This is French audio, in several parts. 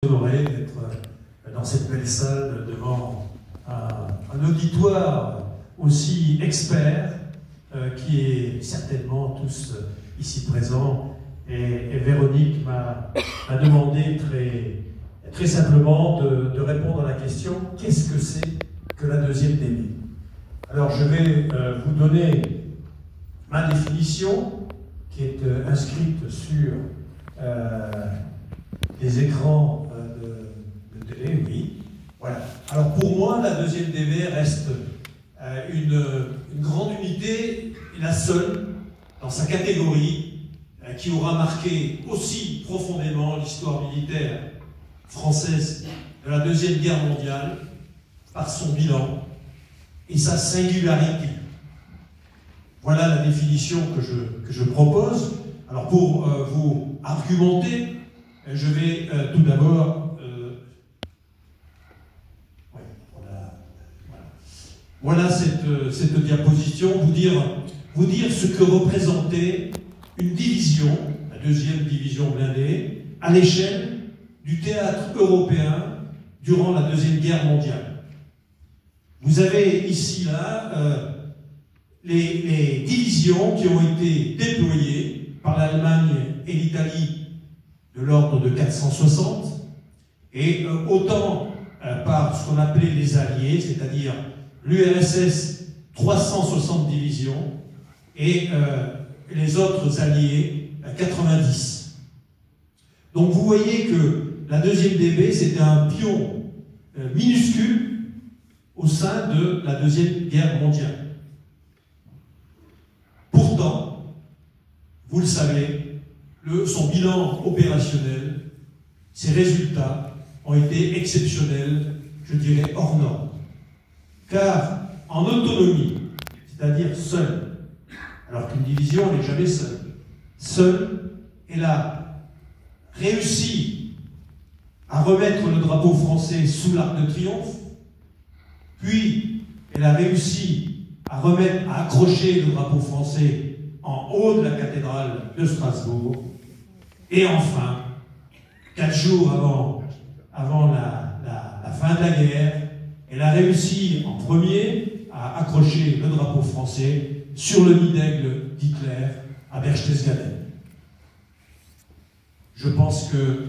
honoré d'être dans cette belle salle devant un auditoire aussi expert qui est certainement tous ici présents. Et Véronique m'a demandé très simplement de répondre à la question: qu'est-ce que c'est que la deuxième DB? Alors je vais vous donner ma définition qui est inscrite sur les écrans de télé, oui. Voilà. Alors pour moi, la deuxième DB reste une grande unité, la seule dans sa catégorie, qui aura marqué aussi profondément l'histoire militaire française de la Deuxième Guerre mondiale par son bilan et sa singularité. Voilà la définition que je propose. Alors pour vous argumenter, je vais tout d'abord... Voilà cette diaposition, vous dire ce que représentait une division, la deuxième division blindée, à l'échelle du théâtre européen durant la Deuxième Guerre mondiale. Vous avez ici, là, les divisions qui ont été déployées par l'Allemagne et l'Italie de l'ordre de 460, et autant par ce qu'on appelait les Alliés, c'est-à-dire l'URSS, 360 divisions, et les autres alliés, 90. Donc vous voyez que la deuxième DB, c'était un pion minuscule au sein de la Deuxième Guerre mondiale. Pourtant, vous le savez, son bilan opérationnel, ses résultats ont été exceptionnels, je dirais hors norme. Car en autonomie, c'est-à-dire seule, alors qu'une division n'est jamais seule, seule, elle a réussi à remettre le drapeau français sous l'Arc de Triomphe, puis elle a réussi à accrocher le drapeau français en haut de la cathédrale de Strasbourg, et enfin, 4 jours avant la fin de la guerre, elle a réussi en premier à accrocher le drapeau français sur le nid d'aigle d'Hitler à Berchtesgaden. Je pense que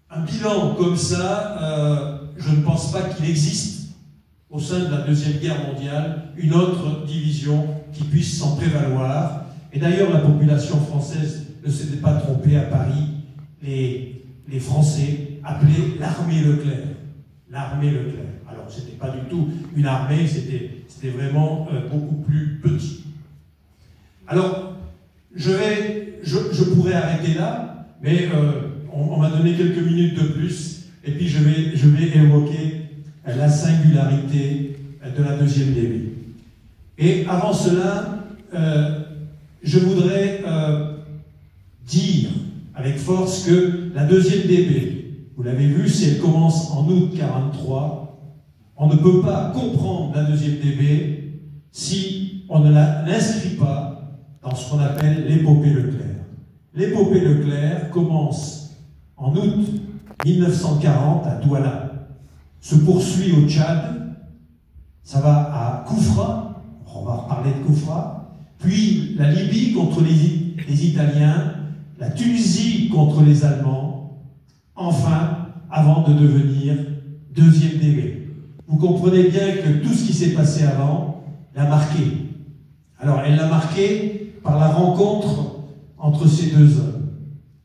un bilan comme ça, je ne pense pas qu'il existe au sein de la Deuxième Guerre mondiale une autre division qui puisse s'en prévaloir. Et d'ailleurs, la population française ne s'était pas trompée à Paris. Les Français appelaient l'armée Leclerc. L'armée Leclerc. Alors, ce n'était pas du tout une armée, c'était vraiment beaucoup plus petit. Alors, je pourrais arrêter là, mais on m'a donné quelques minutes de plus, et puis je vais évoquer la singularité de la deuxième DB. Et avant cela, je voudrais dire avec force que la deuxième DB, vous l'avez vu, si elle commence en août 1943, on ne peut pas comprendre la deuxième DB si on ne l'inscrit pas dans ce qu'on appelle l'épopée Leclerc. L'épopée Leclerc commence en août 1940 à Douala, se poursuit au Tchad, ça va à Koufra, on va reparler de Koufra, puis la Libye contre les Italiens, la Tunisie contre les Allemands, enfin, avant de devenir deuxième DB. Vous comprenez bien que tout ce qui s'est passé avant l'a marqué. Alors, elle l'a marqué par la rencontre entre ces deux hommes.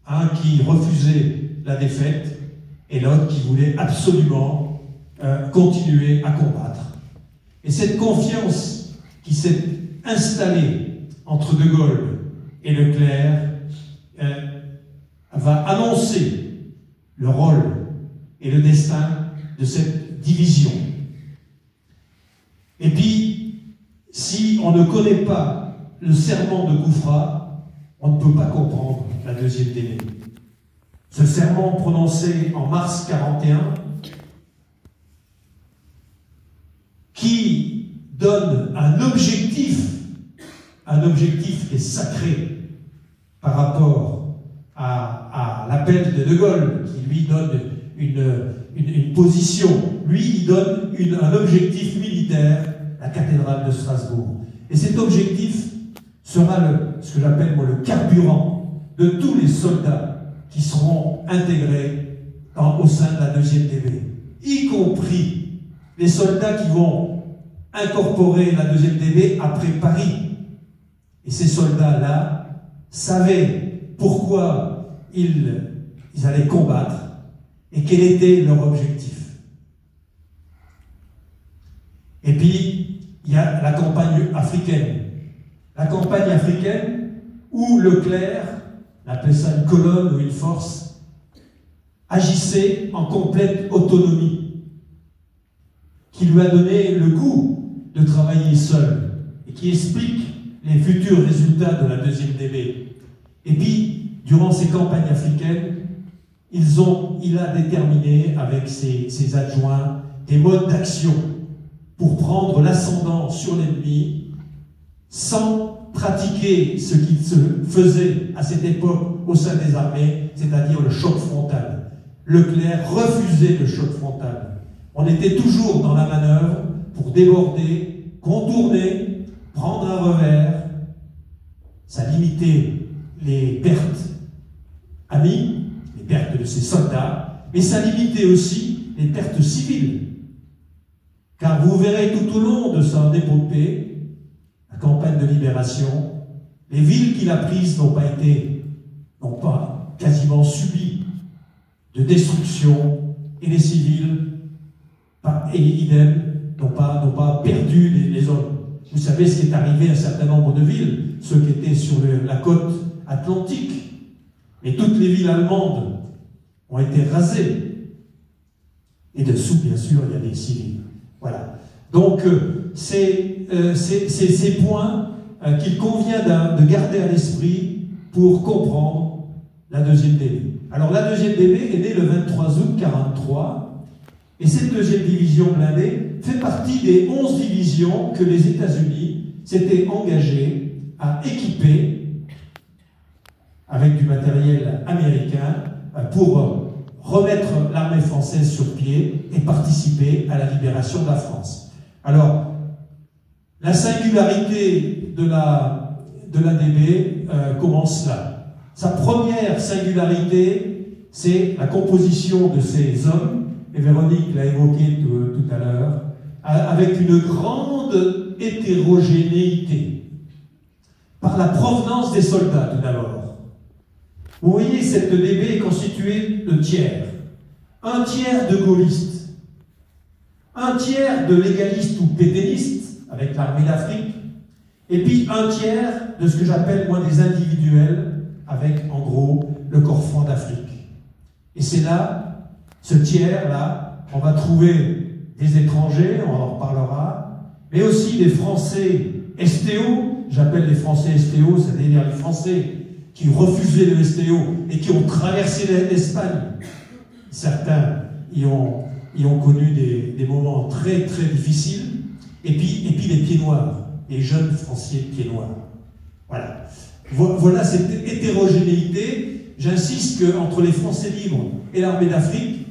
Un qui refusait la défaite et l'autre qui voulait absolument continuer à combattre. Et cette confiance qui s'est installée entre De Gaulle et Leclerc va annoncer le rôle et le destin de cette division. Et puis, si on ne connaît pas le serment de Koufra, on ne peut pas comprendre la deuxième DB. Ce serment prononcé en mars 1941, qui donne un objectif qui est sacré par rapport l'appel de Gaulle, qui lui donne une position. Lui, il donne un objectif militaire, la cathédrale de Strasbourg. Et cet objectif sera ce que j'appelle moi le carburant de tous les soldats qui seront intégrés au sein de la 2e DB, y compris les soldats qui vont incorporer la 2e DB après Paris. Et ces soldats-là savaient pourquoi ils allaient combattre et quel était leur objectif. Et puis, il y a la campagne africaine. La campagne africaine où Leclerc, on appelle ça une colonne ou une force, agissait en complète autonomie, qui lui a donné le goût de travailler seul et qui explique les futurs résultats de la 2e DB. Et puis, durant ces campagnes africaines, il a déterminé avec ses adjoints des modes d'action pour prendre l'ascendant sur l'ennemi sans pratiquer ce qui se faisait à cette époque au sein des armées, c'est-à-dire le choc frontal. Leclerc refusait le choc frontal. On était toujours dans la manœuvre pour déborder, contourner, prendre un revers. Ça limitait les pertes amies, les pertes de ses soldats, mais ça limitait aussi les pertes civiles. Car vous verrez tout au long de son épopée, la campagne de libération, les villes qu'il a prises n'ont pas quasiment subi de destruction, et les civils, et idem, n'ont pas perdu les hommes. Vous savez ce qui est arrivé à un certain nombre de villes, ceux qui étaient sur la côte atlantique, et toutes les villes allemandes ont été rasées. Et dessous, bien sûr, il y a des civils. Voilà. Donc, c'est ces points qu'il convient de garder à l'esprit pour comprendre la 2e DB. Alors, la 2e DB est née le 23 août 1943, et cette 2e division blindée fait partie des 11 divisions que les États-Unis s'étaient engagés à équiper avec du matériel américain pour remettre l'armée française sur pied et participer à la libération de la France. Alors, la singularité de la DB commence là. Sa première singularité, c'est la composition de ces hommes, et Véronique l'a évoqué tout à l'heure, avec une grande hétérogénéité. Par la provenance des soldats, tout d'abord. Vous voyez, cette DB est constituée de tiers. Un tiers de gaullistes, un tiers de légalistes ou pétainistes, avec l'armée d'Afrique, et puis un tiers de ce que j'appelle, moi, des individuels, avec, en gros, le corps franc d'Afrique. Et c'est là, ce tiers-là, on va trouver des étrangers, on en reparlera, mais aussi des Français STO, j'appelle les Français STO, c'est-à-dire les Français qui refusaient le STO et qui ont traversé l'Espagne. Certains y ont connu des moments très très difficiles. Et puis les pieds noirs, les jeunes Français pieds noirs. Voilà. Voilà cette hétérogénéité. J'insiste qu'entre les Français libres et l'armée d'Afrique,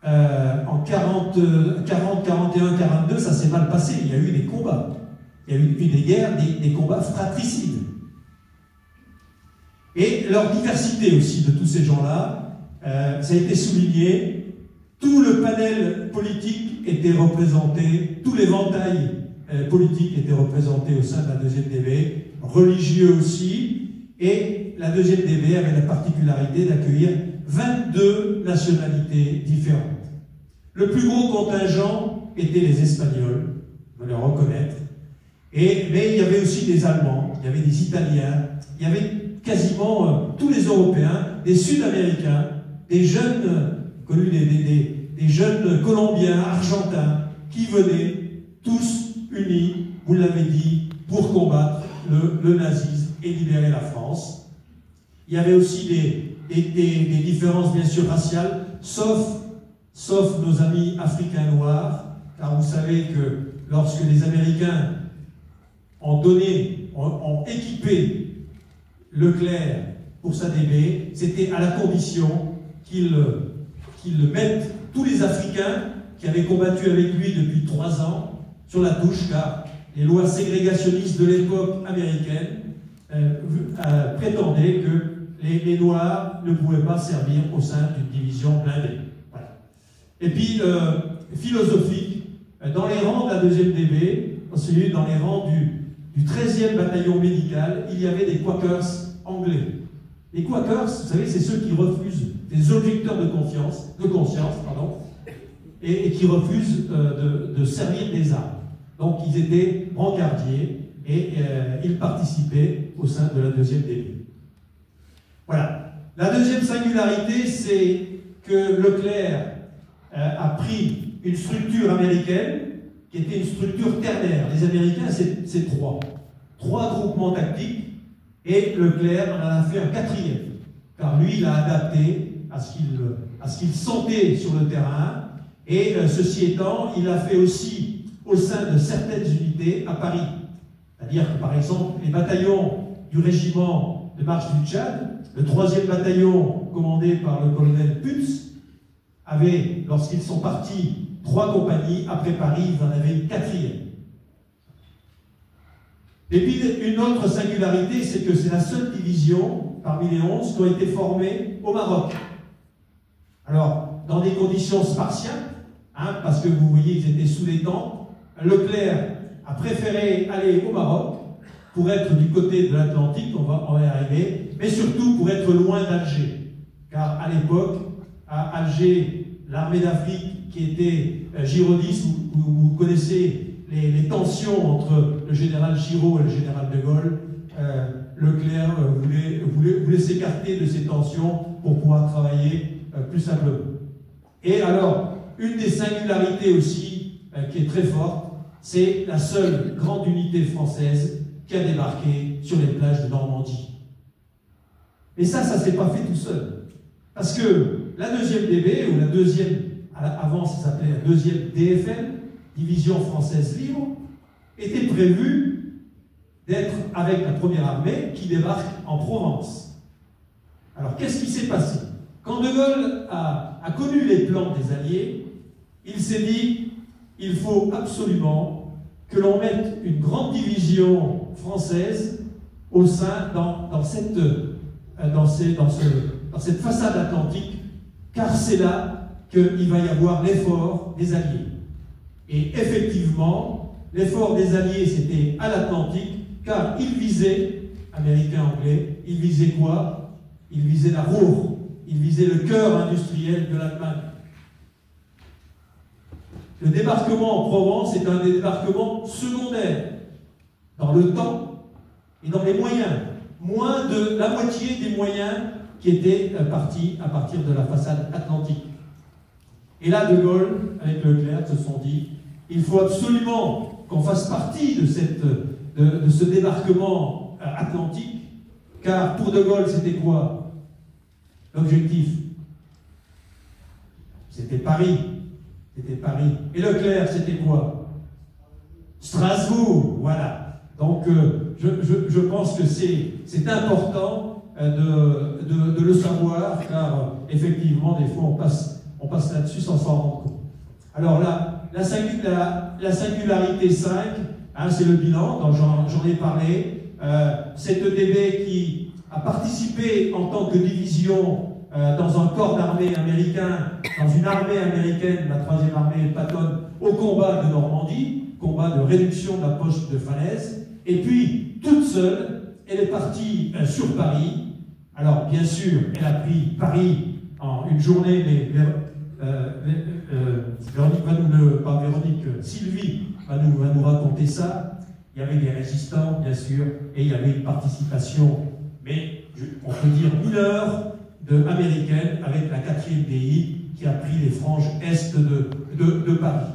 en 40, 41, 42, ça s'est mal passé. Il y a eu des combats. Il y a eu des guerres, des combats fratricides. Et leur diversité aussi de tous ces gens-là, ça a été souligné. Tout le panel politique était représenté, tout l'éventail politique était représenté au sein de la 2e DB, religieux aussi, et la 2e DB avait la particularité d'accueillir 22 nationalités différentes. Le plus gros contingent était les Espagnols, on va le reconnaître, mais il y avait aussi des Allemands, il y avait des Italiens, il y avait quasiment tous les Européens, des Sud-Américains, des jeunes, connus des jeunes Colombiens, Argentins, qui venaient tous unis, vous l'avez dit, pour combattre le nazisme et libérer la France. Il y avait aussi des différences bien sûr raciales, sauf nos amis africains noirs, car vous savez que lorsque les Américains ont équipé Leclerc pour sa DB, c'était à la condition qu'il mette tous les Africains qui avaient combattu avec lui depuis 3 ans sur la touche, car les lois ségrégationnistes de l'époque américaine prétendaient que les Noirs ne pouvaient pas servir au sein d'une division blindée. Voilà. Et puis, philosophique, dans les rangs de la 2e DB, dans les rangs du 13e bataillon médical, il y avait des Quakers anglais. Les Quakers, vous savez, c'est ceux qui refusent, des objecteurs de conscience, et qui refusent de servir des armes. Donc ils étaient brancardiers et ils participaient au sein de la 2e DB. Voilà. La deuxième singularité, c'est que Leclerc a pris une structure américaine qui était une structure ternaire. Les Américains, c'est 3 groupements tactiques, et Leclerc en a fait un 4e, car lui, il a adapté à ce qu'il sentait sur le terrain, et ceci étant, il a fait aussi au sein de certaines unités à Paris. C'est-à-dire que, par exemple, les bataillons du régiment de marche du Tchad, le 3e bataillon commandé par le colonel Putz, avait, lorsqu'ils sont partis 3 compagnies, après Paris, ils en avaient une 4e. Et puis, une autre singularité, c'est que c'est la seule division, parmi les 11, qui ont été formées au Maroc. Alors, dans des conditions spartiates, parce que vous voyez, ils étaient sous les tentes, Leclerc a préféré aller au Maroc pour être du côté de l'Atlantique, on va y arriver, mais surtout pour être loin d'Alger. Car à l'époque, à Alger, l'armée d'Afrique qui était gironiste, vous connaissez les tensions entre le général Giraud et le général de Gaulle, Leclerc voulait s'écarter de ces tensions pour pouvoir travailler plus simplement. Et alors, une des singularités aussi qui est très forte, c'est la seule grande unité française qui a débarqué sur les plages de Normandie. Et ça ne s'est pas fait tout seul. Parce que la 2e DB, ou la 2e, avant ça s'appelait la 2e DFL, Division française libre, était prévue d'être avec la première armée qui débarque en Provence. Alors qu'est-ce qui s'est passé? Quand De Gaulle a connu les plans des Alliés, il s'est dit il faut absolument que l'on mette une grande division française au sein, dans cette façade atlantique, car c'est là qu'il va y avoir l'effort des Alliés. Et effectivement, l'effort des Alliés, c'était à l'Atlantique, car ils visaient, Américains, Anglais, ils visaient quoi? Ils visaient la Ruhr, ils visaient le cœur industriel de l'Allemagne. Le débarquement en Provence est un débarquement secondaire, dans le temps et dans les moyens. Moins de la moitié des moyens qui étaient partis à partir de la façade atlantique. Et là, De Gaulle, avec Leclerc, se sont dit il faut absolument qu'on fasse partie de ce débarquement atlantique, car pour De Gaulle, c'était quoi l'objectif? C'était Paris. C'était Paris. Et Leclerc, c'était quoi? Strasbourg, voilà. Donc, je pense que c'est important de le savoir, car effectivement, des fois, on passe là-dessus sans s'en rendre compte. Alors là, la singularité 5, c'est le bilan, dont j'en ai parlé. Cette DB qui a participé en tant que division dans un corps d'armée américain, dans une armée américaine, la 3e armée Patton, au combat de Normandie, combat de réduction de la poche de falaise, et puis, toute seule, elle est partie sur Paris. Alors, bien sûr, elle a pris Paris en une journée, mais Sylvie va nous raconter ça. Il y avait des résistants, bien sûr, et il y avait une participation, mais on peut dire mineure, américaine, avec la 4e BI qui a pris les franges est de Paris.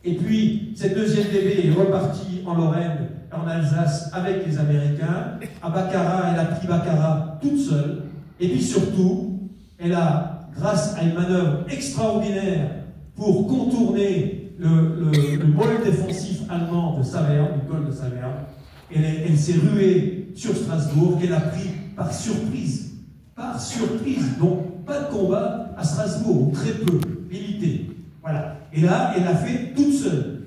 Et puis, cette 2e DB est repartie en Lorraine, en Alsace, avec les Américains. À Baccarat, elle a pris Baccarat toute seule. Et puis surtout, elle a, grâce à une manœuvre extraordinaire pour contourner le môle défensif allemand de Saverne, du col de Saverne, elle s'est ruée sur Strasbourg, qu'elle a pris par surprise. Par surprise. Donc, pas de combat à Strasbourg, ou très peu, limité. Voilà. Et là, elle l'a fait toute seule.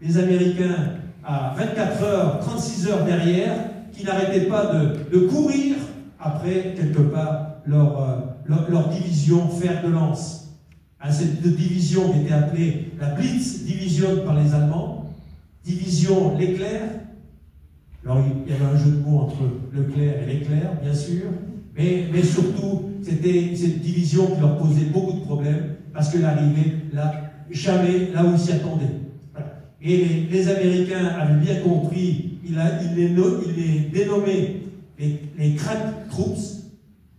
Les Américains, à 24 heures, 36 heures derrière, qui n'arrêtaient pas de courir après, quelque part, leur division fer de lance. Cette division qui était appelée la Blitz Division par les Allemands, division l'éclair. Alors il y avait un jeu de mots entre Leclerc et l'éclair, bien sûr, mais surtout, c'était cette division qui leur posait beaucoup de problèmes, parce qu'elle arrivait là, jamais là où ils s'y attendaient. Voilà. Et les Américains avaient bien compris, il les dénommait les crack troops.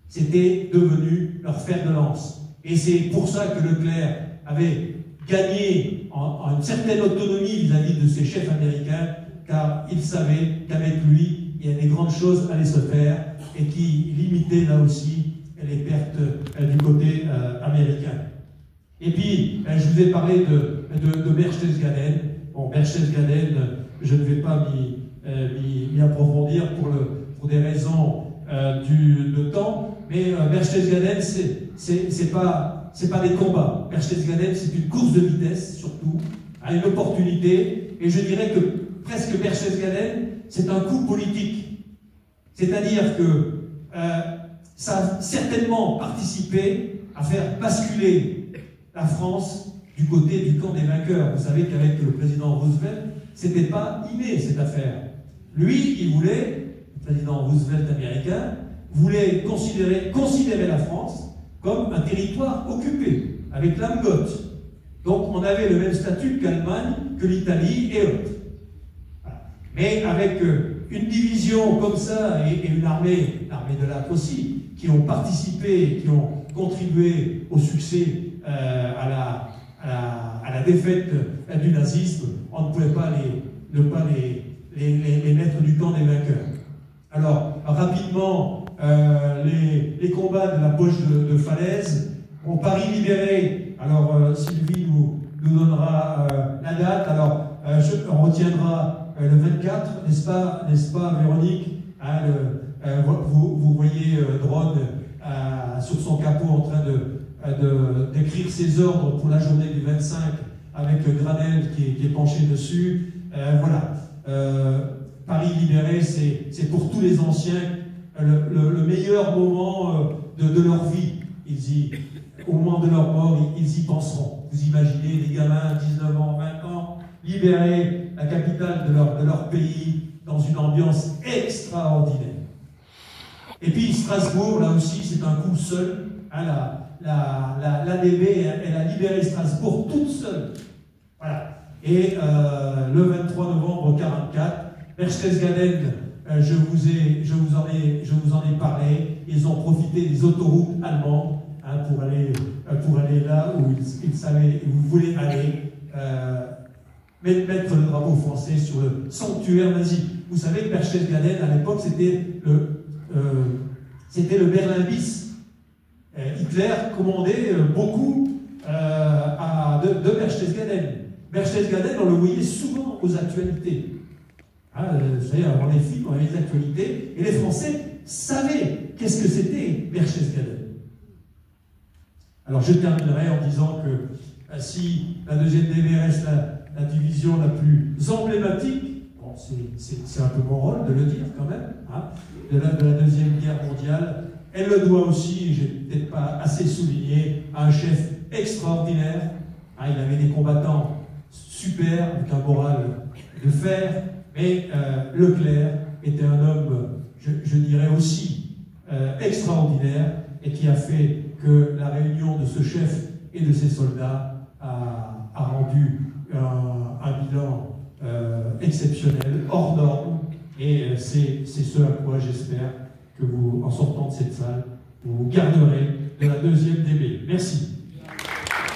C'était devenu leur fer de lance. Et c'est pour ça que Leclerc avait gagné en une certaine autonomie vis-à-vis de ses chefs américains, car il savait qu'avec lui, il y avait des grandes choses à aller se faire et qui limitaient là aussi les pertes du côté américain. Et puis, je vous ai parlé de Berchtesgaden. Bon, Berchtesgaden, je ne vais pas m'y approfondir pour des raisons de temps, mais Berchtesgaden, c'est pas des combats. Berchtesgaden, c'est une course de vitesse, surtout, à une opportunité, et je dirais que presque Berchtesgaden, c'est un coup politique. C'est-à-dire que ça a certainement participé à faire basculer la France du côté du camp des vainqueurs. Vous savez qu'avec le président Roosevelt, c'était pas inné cette affaire. Lui, il voulait, le président Roosevelt américain, voulait considérer la France comme un territoire occupé, avec l'Amgoth. Donc on avait le même statut qu'Allemagne, que l'Italie et autres. Voilà. Mais avec une division comme ça et une armée, l'armée de l'Arc aussi, qui ont participé, qui ont contribué au succès, à la défaite du nazisme, on ne pouvait pas les mettre du camp des vainqueurs. Alors, rapidement, les combats de la poche de Falaise, ont Paris libéré. Alors, Sylvie nous donnera la date. Alors, on retiendra le 24, n'est-ce pas, Véronique, hein, vous voyez Drone sur son capot en train d'écrire ses ordres pour la journée du 25 avec Granel qui est penché dessus. Voilà. Paris libéré, c'est pour tous les anciens le meilleur moment de leur vie. Au moment de leur mort, ils y penseront. Vous imaginez des gamins, 19 ans, 20 ans, libérer la capitale de leur pays dans une ambiance extraordinaire. Et puis Strasbourg, là aussi, c'est un coup seul. Hein, l'ADB, elle a libéré Strasbourg toute seule. Voilà. Et le 23 novembre 1944, Berchtesgaden, je vous en ai parlé. Ils ont profité des autoroutes allemandes, hein, pour aller là où ils savaient où vous voulez aller, mettre le drapeau français sur le sanctuaire nazi. Vous savez que Berchtesgaden, à l'époque, c'était le Berlin bis. Hitler commandait beaucoup de Berchtesgaden. Berchtesgaden, on le voyait souvent aux actualités. Hein, vous savez, avant les films, on avait les actualités, et les Français savaient qu'est-ce que c'était Berchtesgaden. Alors je terminerai en disant que si la deuxième DB reste la division la plus emblématique, bon, c'est un peu mon rôle de le dire quand même, hein, de la Deuxième Guerre mondiale, elle le doit aussi, j'ai peut-être pas assez souligné, à un chef extraordinaire. Hein, il avait des combattants super, avec un moral de fer, mais Leclerc était un homme, je dirais aussi, extraordinaire, et qui a fait que la réunion de ce chef et de ses soldats a rendu un bilan exceptionnel, hors norme, et c'est ce à quoi j'espère que vous, en sortant de cette salle, vous garderez de la deuxième